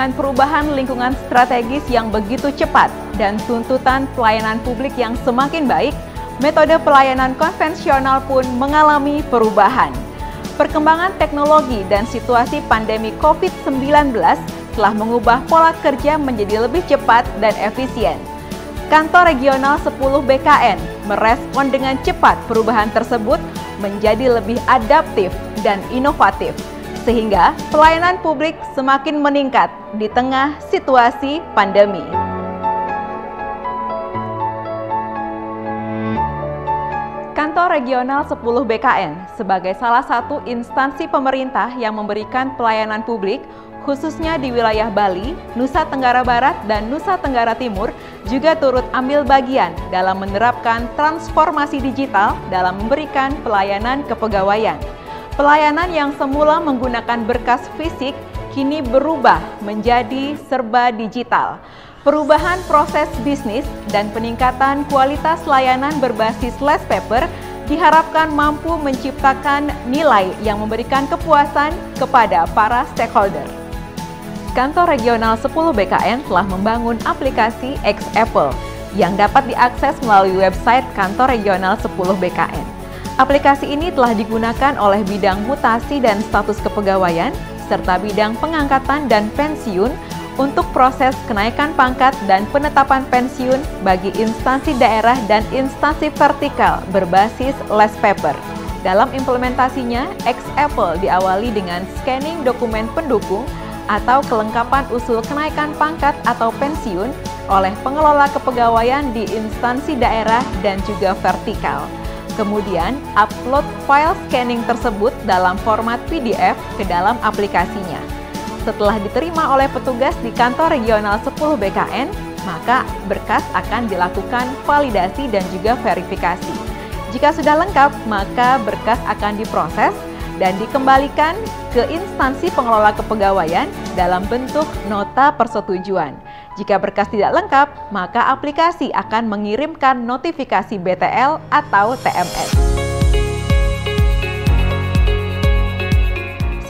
Dengan perubahan lingkungan strategis yang begitu cepat dan tuntutan pelayanan publik yang semakin baik, metode pelayanan konvensional pun mengalami perubahan. Perkembangan teknologi dan situasi pandemi COVID-19 telah mengubah pola kerja menjadi lebih cepat dan efisien. Kantor Regional 10 BKN merespon dengan cepat perubahan tersebut menjadi lebih adaptif dan inovatif, sehingga pelayanan publik semakin meningkat di tengah situasi pandemi. Kantor Regional 10 BKN sebagai salah satu instansi pemerintah yang memberikan pelayanan publik, khususnya di wilayah Bali, Nusa Tenggara Barat, dan Nusa Tenggara Timur, juga turut ambil bagian dalam menerapkan transformasi digital dalam memberikan pelayanan kepegawaian. Pelayanan yang semula menggunakan berkas fisik kini berubah menjadi serba digital. Perubahan proses bisnis dan peningkatan kualitas layanan berbasis last paper diharapkan mampu menciptakan nilai yang memberikan kepuasan kepada para stakeholder. Kantor Regional 10 BKN telah membangun aplikasi X-Apple yang dapat diakses melalui website Kantor Regional 10 BKN. Aplikasi ini telah digunakan oleh bidang mutasi dan status kepegawaian, serta bidang pengangkatan dan pensiun untuk proses kenaikan pangkat dan penetapan pensiun bagi instansi daerah dan instansi vertikal berbasis last paper. Dalam implementasinya, X-Apple diawali dengan scanning dokumen pendukung atau kelengkapan usul kenaikan pangkat atau pensiun oleh pengelola kepegawaian di instansi daerah dan juga vertikal. Kemudian, upload file scanning tersebut dalam format PDF ke dalam aplikasinya. Setelah diterima oleh petugas di Kantor Regional 10 BKN, maka berkas akan dilakukan validasi dan juga verifikasi. Jika sudah lengkap, maka berkas akan diproses dan dikembalikan ke instansi pengelola kepegawaian dalam bentuk nota persetujuan. Jika berkas tidak lengkap, maka aplikasi akan mengirimkan notifikasi BTL atau TMS.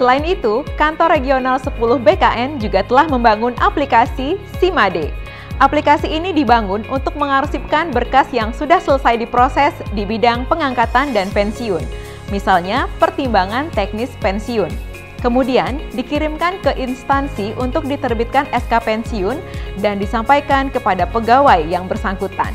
Selain itu, Kantor Regional 10 BKN juga telah membangun aplikasi Simade. Aplikasi ini dibangun untuk mengarsipkan berkas yang sudah selesai diproses di bidang pengangkatan dan pensiun, misalnya pertimbangan teknis pensiun. Kemudian dikirimkan ke instansi untuk diterbitkan SK pensiun dan disampaikan kepada pegawai yang bersangkutan.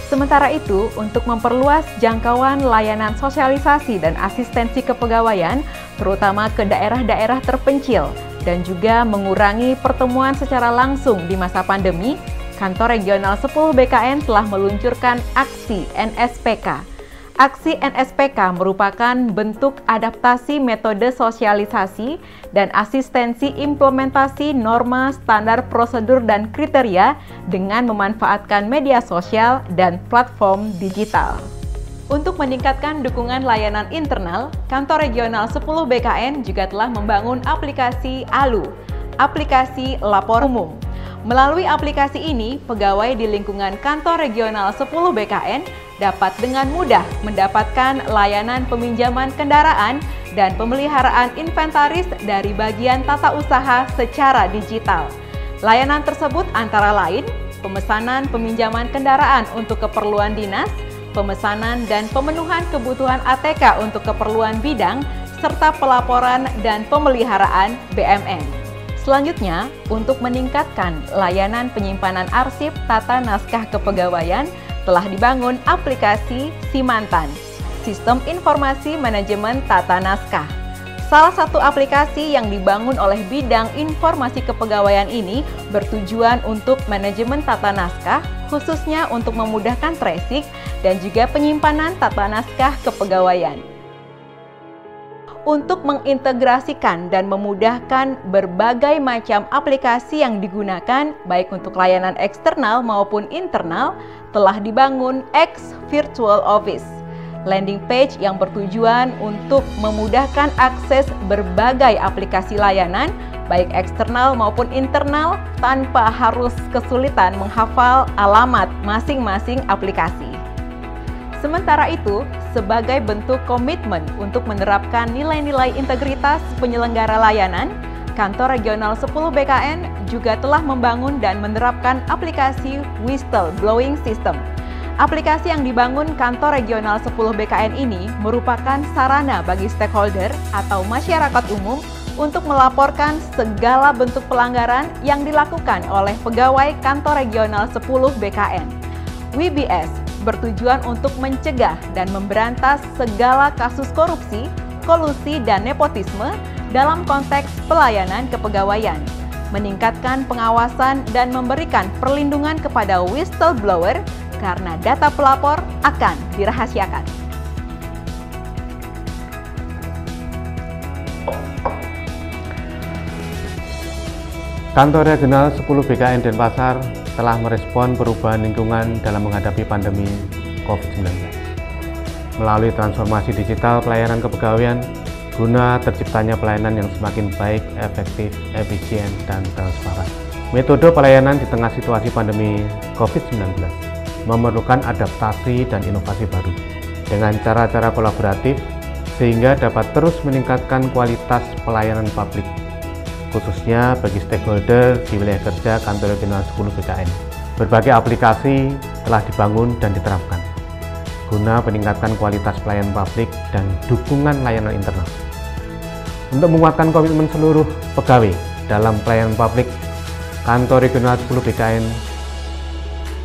Sementara itu, untuk memperluas jangkauan layanan sosialisasi dan asistensi kepegawaian, terutama ke daerah-daerah terpencil, dan juga mengurangi pertemuan secara langsung di masa pandemi, Kantor Regional 10 BKN telah meluncurkan aksi NSPK. Aksi NSPK merupakan bentuk adaptasi metode sosialisasi dan asistensi implementasi norma, standar, prosedur, dan kriteria dengan memanfaatkan media sosial dan platform digital. Untuk meningkatkan dukungan layanan internal, Kantor Regional 10 BKN juga telah membangun aplikasi ALU, aplikasi lapor umum. Melalui aplikasi ini, pegawai di lingkungan Kantor Regional 10 BKN dapat dengan mudah mendapatkan layanan peminjaman kendaraan dan pemeliharaan inventaris dari bagian tata usaha secara digital. Layanan tersebut antara lain pemesanan peminjaman kendaraan untuk keperluan dinas, pemesanan dan pemenuhan kebutuhan ATK untuk keperluan bidang, serta pelaporan dan pemeliharaan BMN. Selanjutnya, untuk meningkatkan layanan penyimpanan arsip tata naskah kepegawaian, telah dibangun aplikasi Simantan, Sistem Informasi Manajemen Tata Naskah. Salah satu aplikasi yang dibangun oleh bidang informasi kepegawaian ini bertujuan untuk manajemen tata naskah, khususnya untuk memudahkan tracing dan juga penyimpanan tata naskah kepegawaian. Untuk mengintegrasikan dan memudahkan berbagai macam aplikasi yang digunakan, baik untuk layanan eksternal maupun internal, telah dibangun X Virtual Office, landing page yang bertujuan untuk memudahkan akses berbagai aplikasi layanan, baik eksternal maupun internal, tanpa harus kesulitan menghafal alamat masing-masing aplikasi. Sementara itu, sebagai bentuk komitmen untuk menerapkan nilai-nilai integritas penyelenggara layanan, Kantor Regional 10 BKN juga telah membangun dan menerapkan aplikasi Whistleblowing System. Aplikasi yang dibangun Kantor Regional 10 BKN ini merupakan sarana bagi stakeholder atau masyarakat umum untuk melaporkan segala bentuk pelanggaran yang dilakukan oleh pegawai Kantor Regional 10 BKN. WBS bertujuan untuk mencegah dan memberantas segala kasus korupsi, kolusi, dan nepotisme dalam konteks pelayanan kepegawaian, meningkatkan pengawasan dan memberikan perlindungan kepada whistleblower karena data pelapor akan dirahasiakan. Kantor Regional 10 BKN Denpasar telah merespon perubahan lingkungan dalam menghadapi pandemi COVID-19 melalui transformasi digital pelayanan kepegawaian guna terciptanya pelayanan yang semakin baik, efektif, efisien, dan transparan. Metode pelayanan di tengah situasi pandemi COVID-19 memerlukan adaptasi dan inovasi baru dengan cara-cara kolaboratif sehingga dapat terus meningkatkan kualitas pelayanan publik, khususnya bagi stakeholder di wilayah kerja Kantor Regional 10 BKN. Berbagai aplikasi telah dibangun dan diterapkan guna meningkatkan kualitas pelayanan publik dan dukungan layanan internal. Untuk menguatkan komitmen seluruh pegawai dalam pelayanan publik, Kantor Regional 10 BKN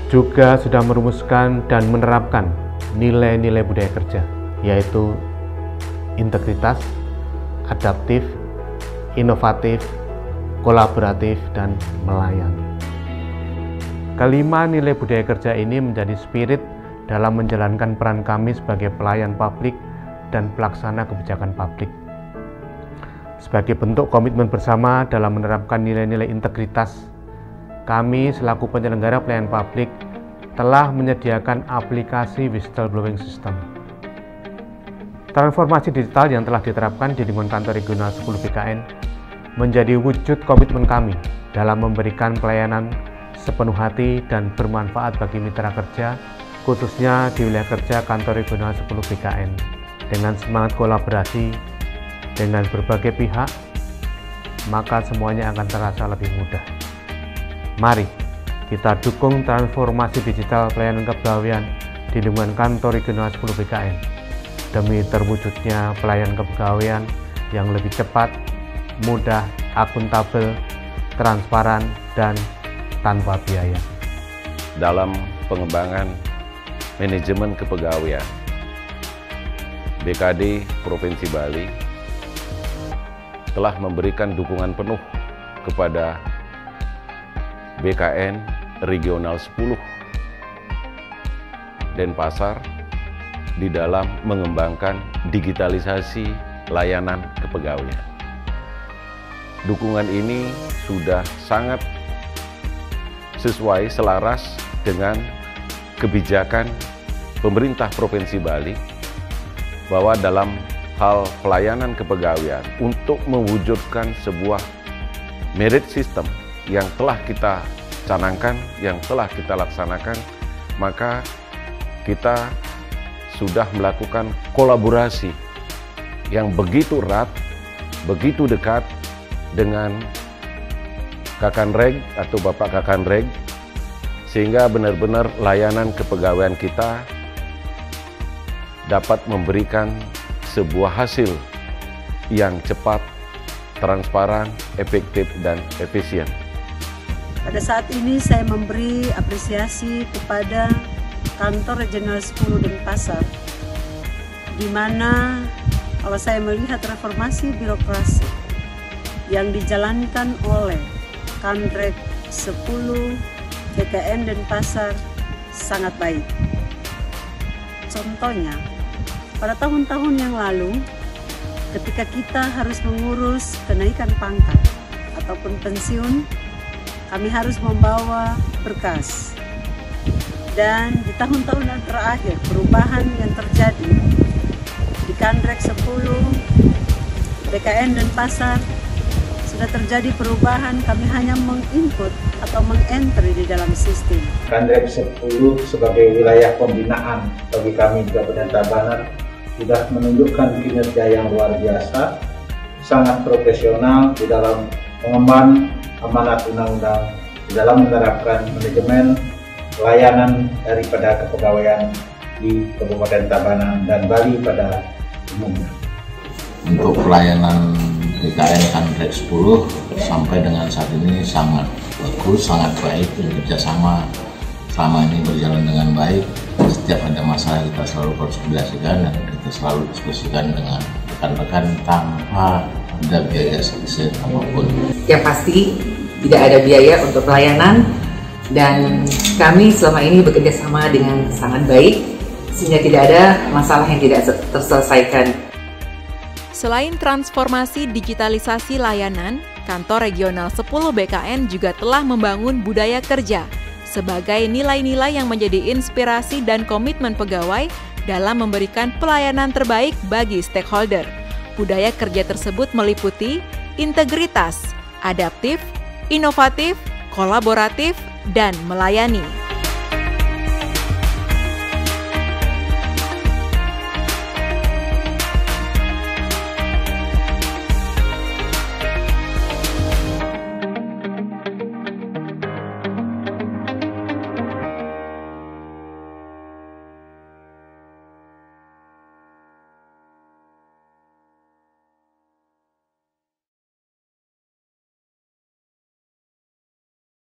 juga sudah merumuskan dan menerapkan nilai-nilai budaya kerja, yaitu integritas, adaptif, inovatif, kolaboratif, dan melayani. Kelima nilai budaya kerja ini menjadi spirit dalam menjalankan peran kami sebagai pelayan publik dan pelaksana kebijakan publik. Sebagai bentuk komitmen bersama dalam menerapkan nilai-nilai integritas, kami selaku penyelenggara pelayanan publik telah menyediakan aplikasi Whistleblowing System. Transformasi digital yang telah diterapkan di lingkungan Kantor Regional 10 BKN menjadi wujud komitmen kami dalam memberikan pelayanan sepenuh hati dan bermanfaat bagi mitra kerja, khususnya di wilayah kerja Kantor Regional 10 BKN. Dengan semangat kolaborasi dengan berbagai pihak, maka semuanya akan terasa lebih mudah. Mari kita dukung transformasi digital pelayanan kepegawaian di lingkungan Kantor Regional 10 BKN demi terwujudnya pelayanan kepegawaian yang lebih cepat, mudah, akuntabel, transparan, dan tanpa biaya. Dalam pengembangan manajemen kepegawaian, BKD Provinsi Bali telah memberikan dukungan penuh kepada BKN Regional 10 Denpasar di dalam mengembangkan digitalisasi layanan kepegawaian. Dukungan ini sudah sangat sesuai selaras dengan kebijakan pemerintah Provinsi Bali bahwa dalam hal pelayanan kepegawaian untuk mewujudkan sebuah merit system yang telah kita canangkan, yang telah kita laksanakan, maka kita sudah melakukan kolaborasi yang begitu erat, begitu dekat dengan Kakanreg atau Bapak Kakanreg, sehingga benar-benar layanan kepegawaian kita dapat memberikan sebuah hasil yang cepat, transparan, efektif, dan efisien. Pada saat ini saya memberi apresiasi kepada Kantor Regional 10 Denpasar, di mana kalau saya melihat reformasi birokrasi yang dijalankan oleh Kanreg 10 BKN Denpasar sangat baik. Contohnya, pada tahun-tahun yang lalu, ketika kita harus mengurus kenaikan pangkat ataupun pensiun, kami harus membawa berkas. Dan di tahun-tahun yang terakhir, perubahan yang terjadi di Kanreg 10 BKN Denpasar sudah terjadi perubahan, kami hanya menginput atau mengentry di dalam sistem. Kandreg 10 sebagai wilayah pembinaan bagi kami di Kabupaten Tabanan sudah menunjukkan kinerja yang luar biasa, sangat profesional di dalam mengemban amanat undang-undang, di dalam menerapkan manajemen pelayanan daripada kepegawaian di Kabupaten Tabanan dan Bali pada umumnya. Untuk pelayanan BKN Kandreg 10 sampai dengan saat ini sangat bagus, sangat baik, dan kerjasama selama ini berjalan dengan baik. Setiap ada masalah kita selalu konsultasikan dan kita selalu diskusikan dengan rekan-rekan tanpa ada biaya sebesar apapun. Yang pasti tidak ada biaya untuk pelayanan dan kami selama ini bekerja sama dengan sangat baik sehingga tidak ada masalah yang tidak terselesaikan. Selain transformasi digitalisasi layanan, Kantor Regional 10 BKN juga telah membangun budaya kerja sebagai nilai-nilai yang menjadi inspirasi dan komitmen pegawai dalam memberikan pelayanan terbaik bagi stakeholder. Budaya kerja tersebut meliputi integritas, adaptif, inovatif, kolaboratif, dan melayani.